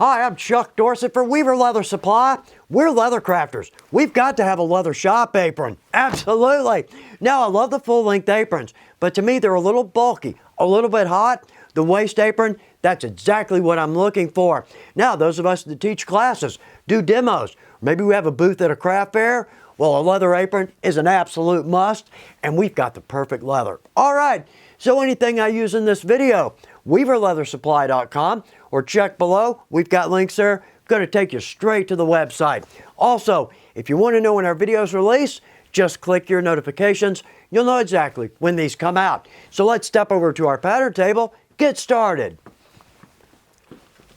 Hi, I'm Chuck Dorsett for Weaver Leather Supply. We're leather crafters. We've got to have a leather shop apron. Absolutely. Now, I love the full-length aprons, but to me, they're a little bulky, a little bit hot. The waist apron, that's exactly what I'm looking for. Now, those of us that teach classes, do demos, maybe we have a booth at a craft fair, well, a leather apron is an absolute must, and we've got the perfect leather. All right, so anything I use in this video, weaverleathersupply.com, or check below. We've got links there. Going to take you straight to the website. Also, if you want to know when our videos release, just click your notifications. You'll know exactly when these come out. So let's step over to our pattern table, get started.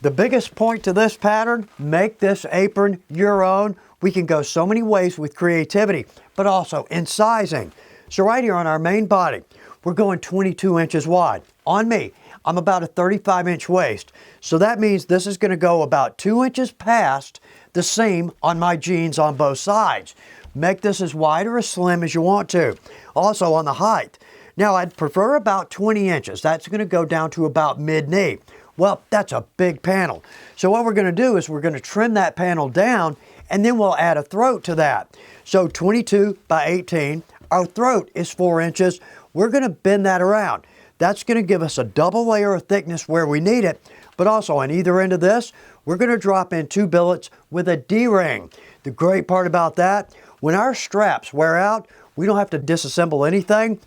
The biggest point to this pattern, make this apron your own. We can go so many ways with creativity, but also in sizing. So right here on our main body, we're going 22 inches wide. On me, I'm about a 35-inch waist. So that means this is going to go about 2 inches past the seam on my jeans on both sides. Make this as wide or as slim as you want to. Also on the height. Now I'd prefer about 20 inches. That's going to go down to about mid-knee. Well, that's a big panel. So what we're going to do is we're going to trim that panel down and then we'll add a throat to that. So 22 by 18, our throat is 4 inches. We're going to bend that around. That's going to give us a double layer of thickness where we need it, but also on either end of this, we're going to drop in 2 billets with a D-ring. The great part about that, when our straps wear out, we don't have to disassemble anything.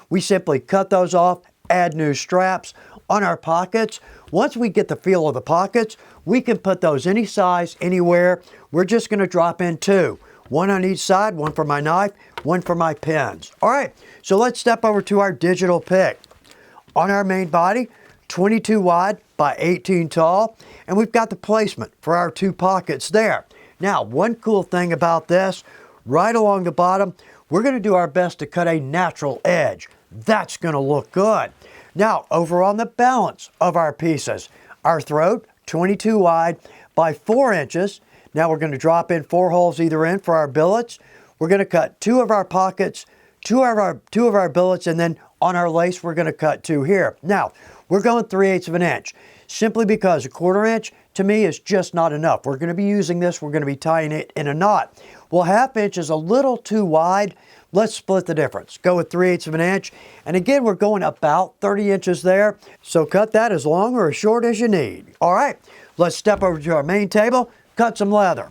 We simply cut those off, add new straps. On our pockets, once we get the feel of the pockets, we can put those any size, anywhere. We're just going to drop in 2. One on each side, one for my knife, one for my pins. All right, so let's step over to our digital pick. On our main body, 22 wide by 18 tall, and we've got the placement for our 2 pockets there. Now, one cool thing about this, right along the bottom, we're going to do our best to cut a natural edge. That's going to look good. Now, over on the balance of our pieces, our throat, 22 wide by 4 inches. Now we're going to drop in 4 holes either end for our billets. We're going to cut 2 of our pockets, 2 of our billets, and then on our lace we're going to cut 2 here. Now, we're going 3/8 of an inch, simply because a 1/4 inch to me is just not enough. We're going to be using this, we're going to be tying it in a knot. Well, 1/2 inch is a little too wide. Let's split the difference. Go with 3/8 of an inch. And again, we're going about 30 inches there. So cut that as long or as short as you need. All right, let's step over to our main table, cut some leather.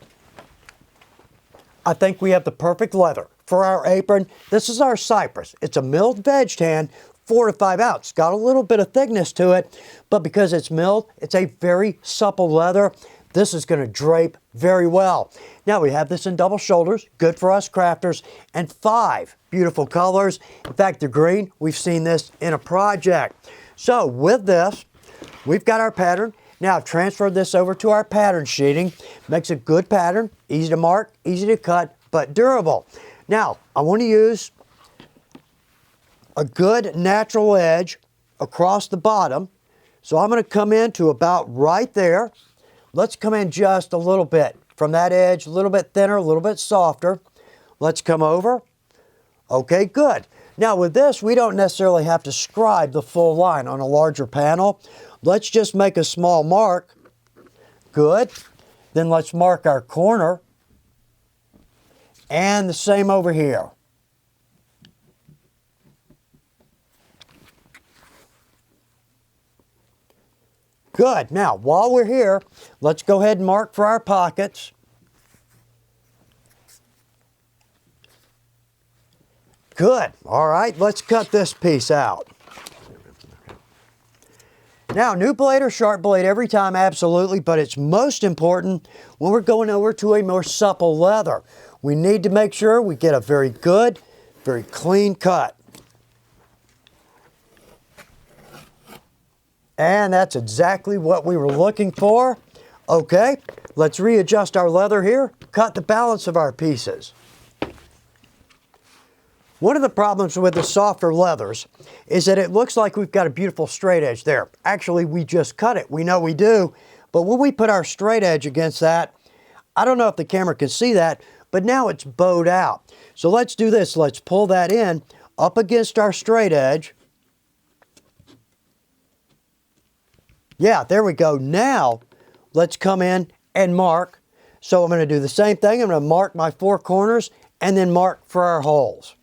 I think we have the perfect leather for our apron. This is our cypress. It's a milled veg tan, 4 to 5 ounce. Got a little bit of thickness to it, but because it's milled, it's a very supple leather. This is going to drape very well. Now we have this in double shoulders, good for us crafters, and 5 beautiful colors. In fact, the green, we've seen this in a project. So with this, we've got our pattern. Now I've transferred this over to our pattern sheeting. Makes a good pattern, easy to mark, easy to cut, but durable. Now, I want to use a good natural edge across the bottom. So I'm going to come in to about right there. Let's come in just a little bit from that edge, a little bit thinner, a little bit softer. Let's come over. Okay, good. Now with this, we don't necessarily have to scribe the full line on a larger panel. Let's just make a small mark. Good. Then let's mark our corner. And the same over here. Good. Now, while we're here, let's go ahead and mark for our pockets. Good. All right, let's cut this piece out. Now, new blade or sharp blade every time, absolutely, but it's most important when we're going over to a more supple leather. We need to make sure we get a very good, very clean cut. And that's exactly what we were looking for. Okay, let's readjust our leather here, cut the balance of our pieces. One of the problems with the softer leathers is that it looks like we've got a beautiful straight edge there. Actually, we just cut it. We know we do. But when we put our straight edge against that, I don't know if the camera can see that, but now it's bowed out. So let's do this. Let's pull that in up against our straight edge. Yeah, there we go. Now let's come in and mark. So I'm going to do the same thing. I'm going to mark my 4 corners and then mark for our holes.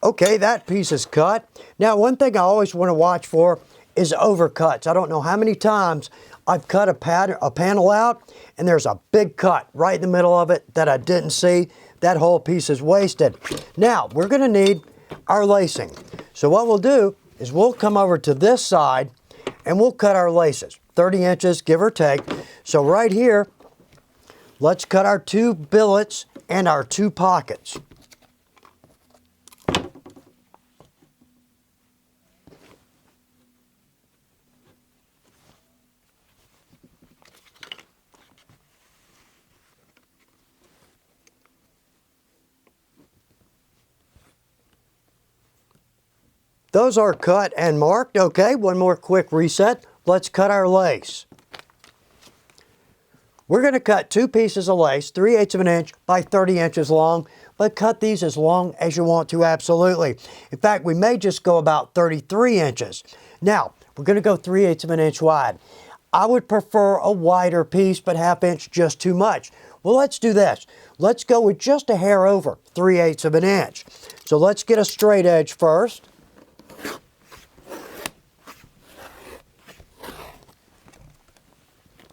Okay, that piece is cut. Now, one thing I always want to watch for is overcuts. I don't know how many times I've cut a panel out and there's a big cut right in the middle of it that I didn't see. That whole piece is wasted. Now, we're going to need our lacing. So what we'll do is we'll come over to this side and we'll cut our laces, 30 inches, give or take. So right here, let's cut our 2 billets and our 2 pockets. Those are cut and marked. Okay, one more quick reset. Let's cut our lace. We're going to cut 2 pieces of lace, 3/8 of an inch by 30 inches long, but cut these as long as you want to, absolutely. In fact, we may just go about 33 inches. Now, we're going to go 3/8 of an inch wide. I would prefer a wider piece, but 1/2 inch just too much. Well, let's do this. Let's go with just a hair over 3/8 of an inch. So let's get a straight edge first.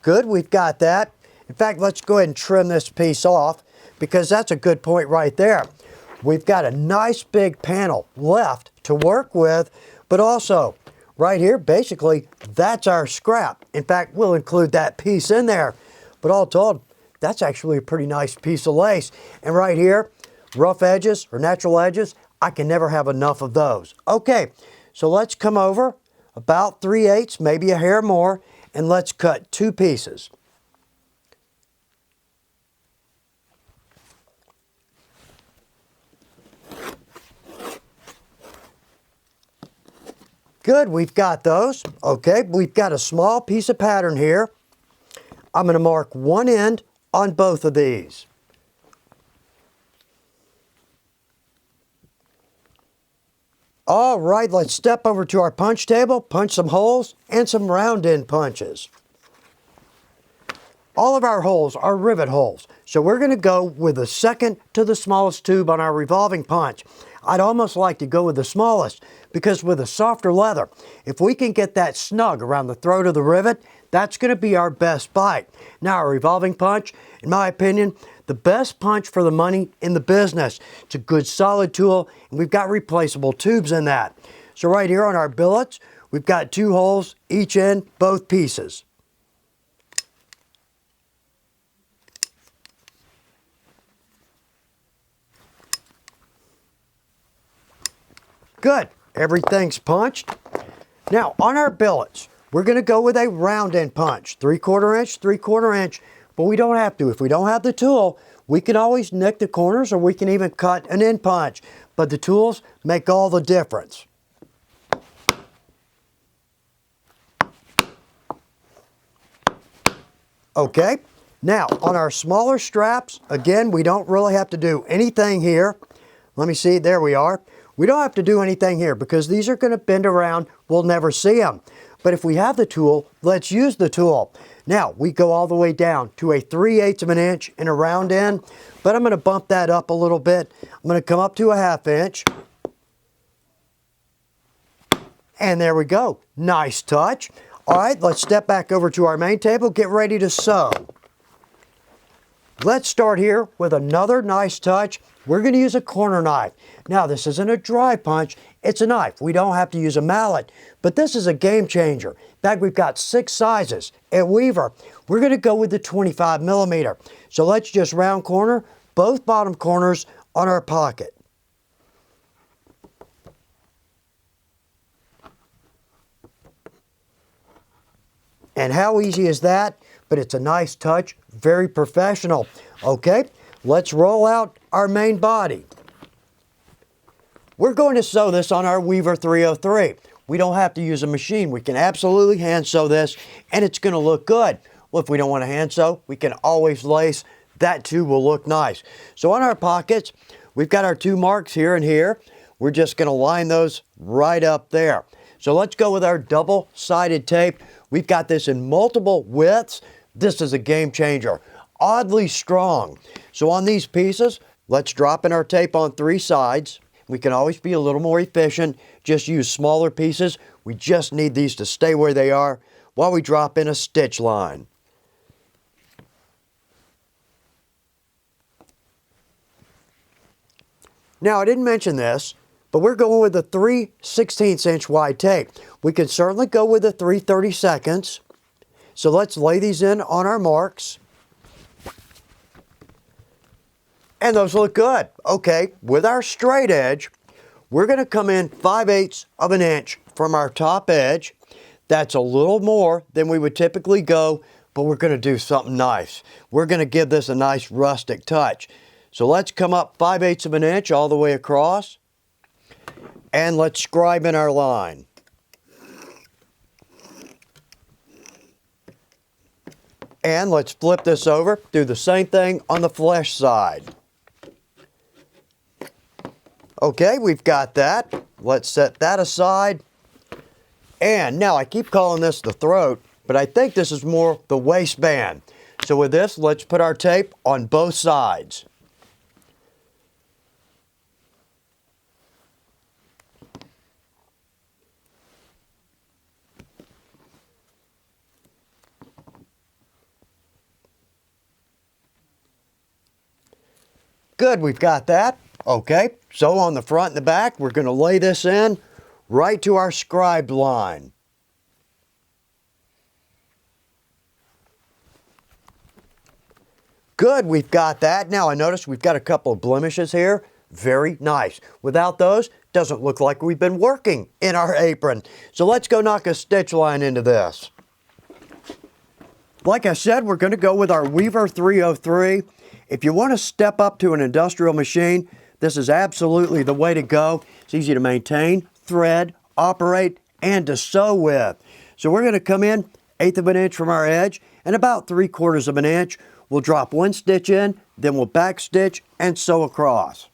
Good, we've got that. In fact, let's go ahead and trim this piece off because that's a good point right there. We've got a nice big panel left to work with, but also right here, basically, that's our scrap. In fact, we'll include that piece in there. But all told, that's actually a pretty nice piece of lace. And right here, rough edges or natural edges, I can never have enough of those. Okay, so let's come over about 3/8, maybe a hair more, and let's cut 2 pieces. Good, we've got those. Okay, we've got a small piece of pattern here. I'm going to mark one end on both of these. All right, let's step over to our punch table, punch some holes, and some round end punches. All of our holes are rivet holes, so we're going to go with the second to the smallest tube on our revolving punch. I'd almost like to go with the smallest, because with a softer leather, if we can get that snug around the throat of the rivet, that's going to be our best bite. Now, a revolving punch, in my opinion, the best punch for the money in the business. It's a good solid tool, and we've got replaceable tubes in that. So right here on our billets, we've got 2 holes each in both pieces. Good, everything's punched. Now on our billets, we're going to go with a round end punch, 3/4 inch, 3/4 inch, but we don't have to. If we don't have the tool, we can always nick the corners or we can even cut an end punch, but the tools make all the difference. Okay, now on our smaller straps, again, we don't really have to do anything here. Let me see, there we are. We don't have to do anything here because these are going to bend around. We'll never see them. But if we have the tool, let's use the tool. Now, we go all the way down to a 3/8 of an inch in a round end, but I'm going to bump that up a little bit. I'm going to come up to a 1/2 inch. And there we go. Nice touch. All right, let's step back over to our main table, get ready to sew. Let's start here with another nice touch. We're going to use a corner knife. Now, this isn't a dry punch, it's a knife. We don't have to use a mallet, but this is a game changer. In fact, we've got 6 sizes at Weaver. We're going to go with the 25 millimeter. So let's just round corner both bottom corners on our pocket. And how easy is that? But it's a nice touch, very professional. Okay, let's roll out our main body. We're going to sew this on our Weaver 303. We don't have to use a machine. We can absolutely hand sew this and it's going to look good. Well, if we don't want to hand sew, we can always lace. That too will look nice. So on our pockets, we've got our 2 marks here and here. We're just going to line those right up there. So let's go with our double-sided tape. We've got this in multiple widths. This is a game changer. Oddly strong. So on these pieces, let's drop in our tape on 3 sides. We can always be a little more efficient. Just use smaller pieces. We just need these to stay where they are while we drop in a stitch line. Now, I didn't mention this, but we're going with a 3/16" wide tape. We can certainly go with a 3/32. So let's lay these in on our marks. And those look good. Okay, with our straight edge, we're going to come in 5/8 of an inch from our top edge. That's a little more than we would typically go, but we're going to do something nice. We're going to give this a nice rustic touch. So let's come up 5/8 of an inch all the way across, and let's scribe in our line. And let's flip this over, do the same thing on the flesh side. Okay, we've got that. Let's set that aside. And now I keep calling this the throat, but I think this is more the waistband. So with this, let's put our tape on both sides. Good, we've got that. Okay, so on the front and the back, we're going to lay this in right to our scribed line. Good, we've got that. Now I notice we've got a couple of blemishes here. Very nice. Without those, doesn't look like we've been working in our apron. So let's go knock a stitch line into this. Like I said, we're going to go with our Weaver 303. If you want to step up to an industrial machine, this is absolutely the way to go. It's easy to maintain, thread, operate, and to sew with. So we're going to come in 1/8 of an inch from our edge and about 3/4 of an inch. We'll drop 1 stitch in, then we'll back stitch and sew across.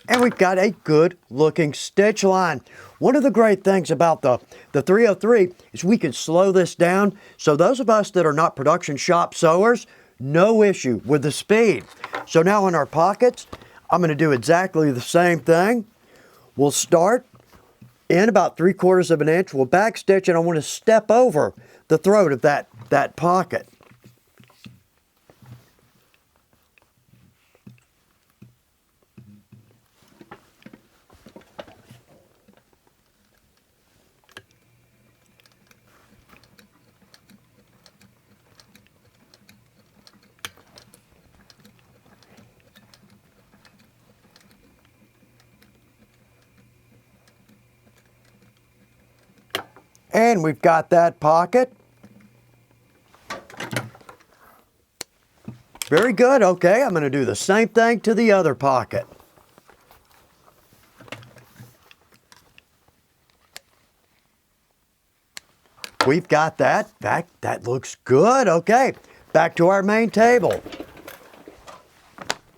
And we've got a good looking stitch line. One of the great things about the 303 is we can slow this down. So those of us that are not production shop sewers, no issue with the speed. So now in our pockets, I'm going to do exactly the same thing. We'll start in about 3/4 of an inch. We'll back stitch and I want to step over the throat of that pocket. And we've got that pocket. Very good. Okay, I'm going to do the same thing to the other pocket. We've got that. That looks good. Okay, back to our main table.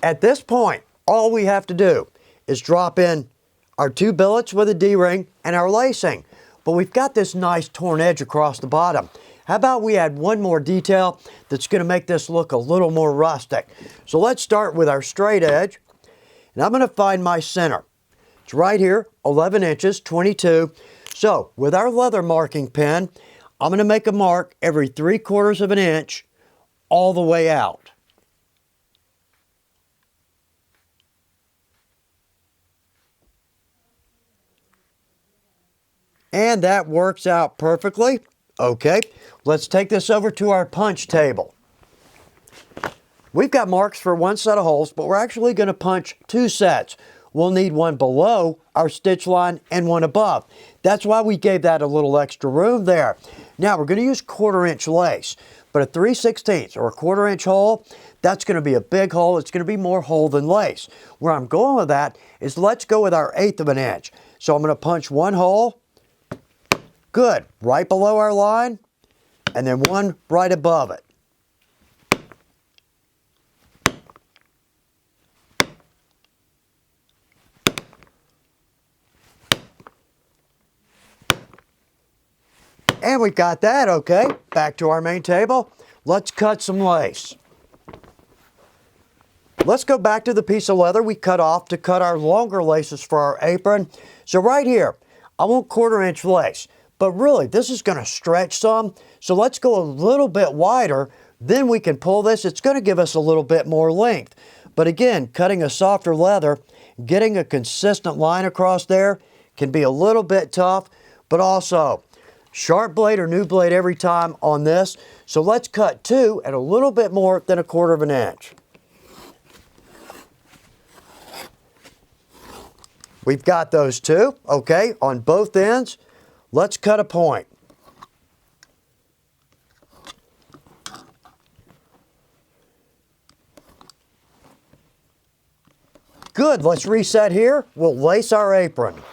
At this point, all we have to do is drop in our 2 billets with a D-ring and our lacing. But we've got this nice torn edge across the bottom. How about we add one more detail that's going to make this look a little more rustic? So let's start with our straight edge. And I'm going to find my center. It's right here, 11 inches, 22. So with our leather marking pen, I'm going to make a mark every 3/4 of an inch all the way out. And that works out perfectly. Okay, let's take this over to our punch table. We've got marks for one set of holes, but we're actually going to punch two sets. We'll need one below our stitch line and one above. That's why we gave that a little extra room there. Now we're going to use 1/4 inch lace, but a 3/16 or a 1/4 inch hole, that's going to be a big hole. It's going to be more hole than lace. Where I'm going with that is let's go with our 1/8 of an inch. So I'm going to punch one hole, good, right below our line, and then one right above it. And we've got that, okay. Back to our main table. Let's cut some lace. Let's go back to the piece of leather we cut off to cut our longer laces for our apron. So right here, I want 1/4 inch lace, but really this is going to stretch some. So let's go a little bit wider. Then we can pull this. It's going to give us a little bit more length. But again, cutting a softer leather, getting a consistent line across there can be a little bit tough, but also sharp blade or new blade every time on this. So let's cut two at a little bit more than 1/4 of an inch. We've got those two, okay, on both ends. Let's cut a point. Good, let's reset here. We'll lace our apron.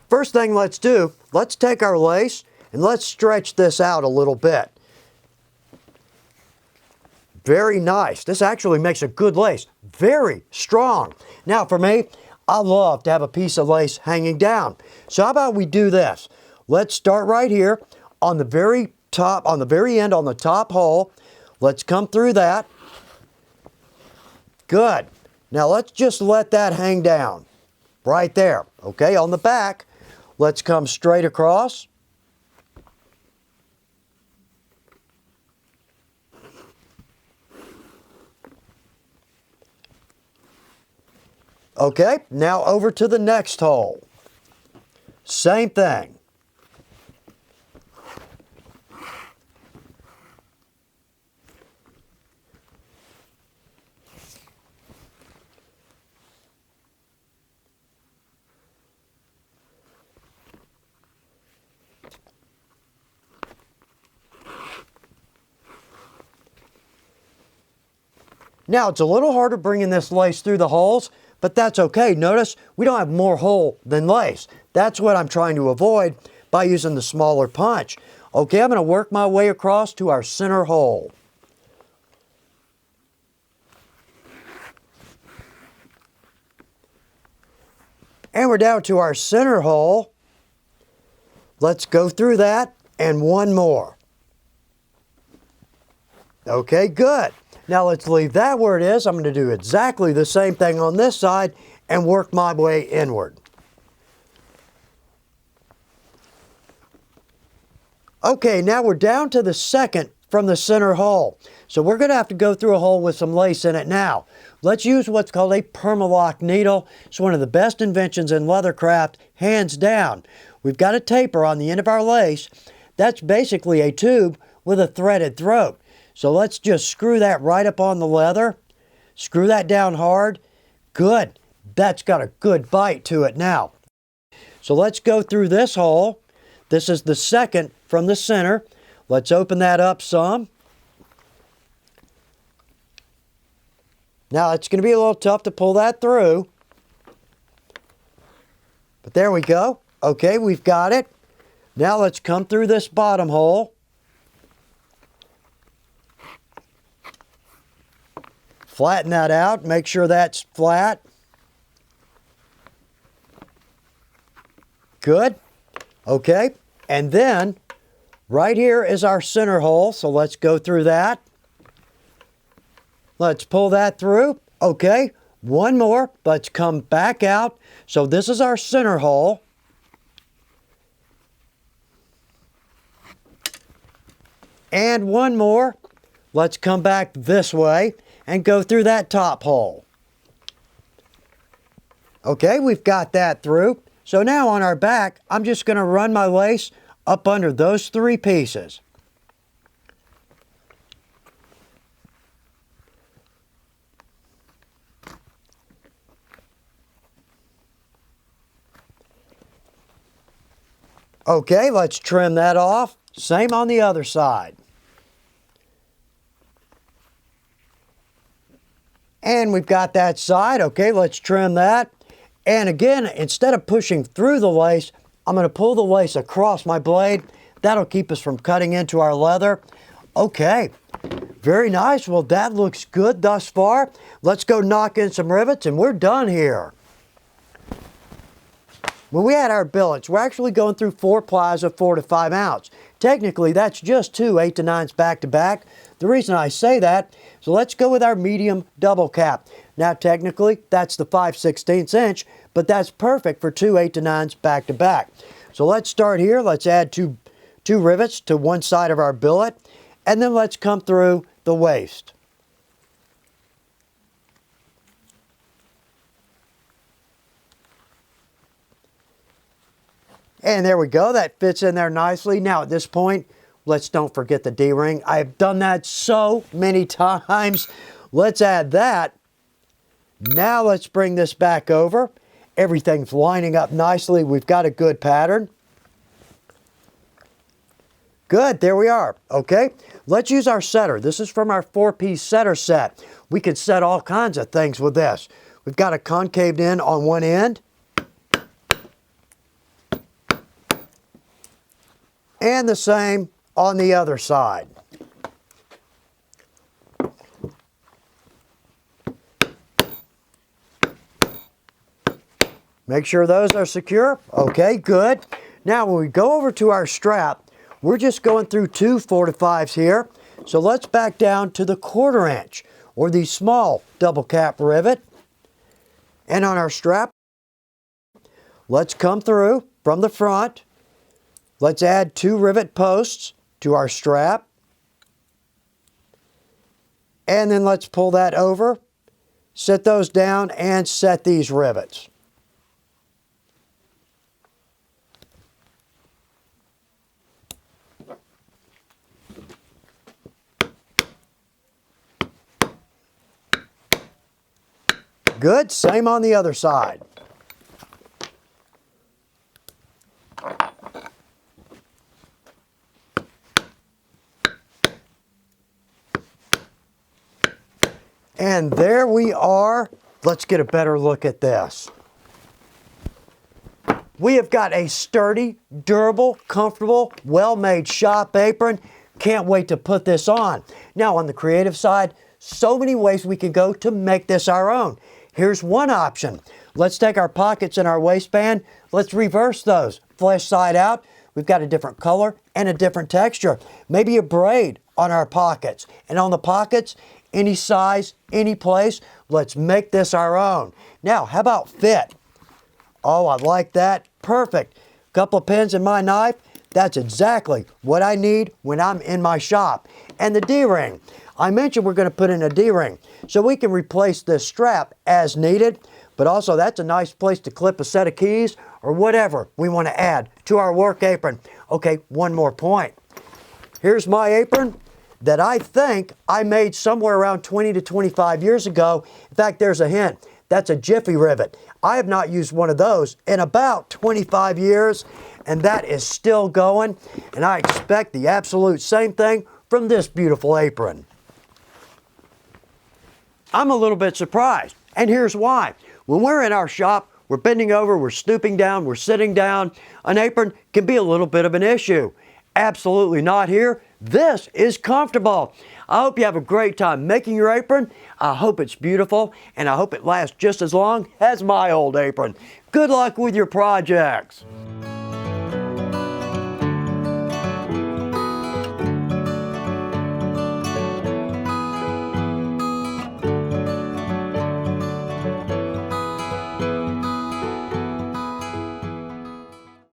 First thing let's do, let's take our lace and let's stretch this out a little bit. Very nice. This actually makes a good lace. Very strong. Now for me, I love to have a piece of lace hanging down. So how about we do this? Let's start right here on the very top, on the very end, on the top hole. Let's come through that. Good. Now let's just let that hang down right there. Okay, on the back, let's come straight across. Okay, now over to the next hole. Same thing. Now it's a little harder bringing this lace through the holes, but that's okay. Notice we don't have more hole than lace. That's what I'm trying to avoid by using the smaller punch. Okay, I'm going to work my way across to our center hole. And we're down to our center hole. Let's go through that and one more. Okay, good. Now let's leave that where it is. I'm going to do exactly the same thing on this side and work my way inward. Okay, now we're down to the second from the center hole. So we're going to have to go through a hole with some lace in it now. Let's use what's called a permalock needle. It's one of the best inventions in leathercraft, hands down. We've got a taper on the end of our lace. That's basically a tube with a threaded throat. So let's just screw that right up on the leather. Screw that down hard. Good. That's got a good bite to it now. So let's go through this hole. This is the second from the center. Let's open that up some. Now it's going to be a little tough to pull that through. But there we go. Okay, we've got it. Now let's come through this bottom hole. Flatten that out, make sure that's flat. Good. Okay, and then right here is our center hole, so let's go through that. Let's pull that through. Okay, one more. Let's come back out. So this is our center hole. And one more. Let's come back this way and go through that top hole. Okay, we've got that through. So now on our back, I'm just going to run my lace up under those three pieces. Okay, let's trim that off. Same on the other side. And we've got that side. Okay, let's trim that. And again, instead of pushing through the lace, I'm going to pull the lace across my blade. That'll keep us from cutting into our leather. Okay, very nice. Well, that looks good thus far. Let's go knock in some rivets and we're done here. When we had our billets, we're actually going through 4 plies of 4 to 5 ounce. Technically, that's just 2 8 to 9s back to back. The reason I say that, so let's go with our medium double cap. Now, technically, that's the 5/16 inch, but that's perfect for 2 8 to 9s back to back. So let's start here. Let's add two rivets to one side of our billet, and then let's come through the waist. And there we go, that fits in there nicely. Now at this point, let's don't forget the D-ring. I've done that so many times. Let's add that. Now let's bring this back over. Everything's lining up nicely. We've got a good pattern. Good, there we are. Okay, let's use our setter. This is from our 4-piece setter set. We could set all kinds of things with this. We've got a concaved in on one end. And the same on the other side. Make sure those are secure. Okay, good. Now when we go over to our strap, we're just going through 2 4 to 5s here. So let's back down to the 1/4 inch or the small double cap rivet. And on our strap, let's come through from the front. Let's add 2 rivet posts to our strap. And then let's pull that over, set those down, and set these rivets. Good, same on the other side. And there we are. Let's get a better look at this. We have got a sturdy, durable, comfortable, well-made shop apron. Can't wait to put this on. Now on the creative side, so many ways we can go to make this our own. Here's one option. Let's take our pockets and our waistband. Let's reverse those. Flesh side out. We've got a different color and a different texture. Maybe a braid on our pockets. And on the pockets, any size, any place. Let's make this our own. Now, how about fit? Oh, I like that. Perfect. Couple of pins in my knife. That's exactly what I need when I'm in my shop. And the D-ring. I mentioned we're going to put in a D-ring so we can replace this strap as needed, but also that's a nice place to clip a set of keys or whatever we want to add to our work apron. Okay, one more point. Here's my apron that I think I made somewhere around 20 to 25 years ago. In fact, there's a hint. That's a Jiffy rivet. I have not used one of those in about 25 years, and that is still going, and I expect the absolute same thing from this beautiful apron. I'm a little bit surprised, and here's why. When we're in our shop, we're bending over, we're stooping down, we're sitting down. An apron can be a little bit of an issue. Absolutely not here. This is comfortable. I hope you have a great time making your apron. I hope it's beautiful, and I hope it lasts just as long as my old apron. Good luck with your projects.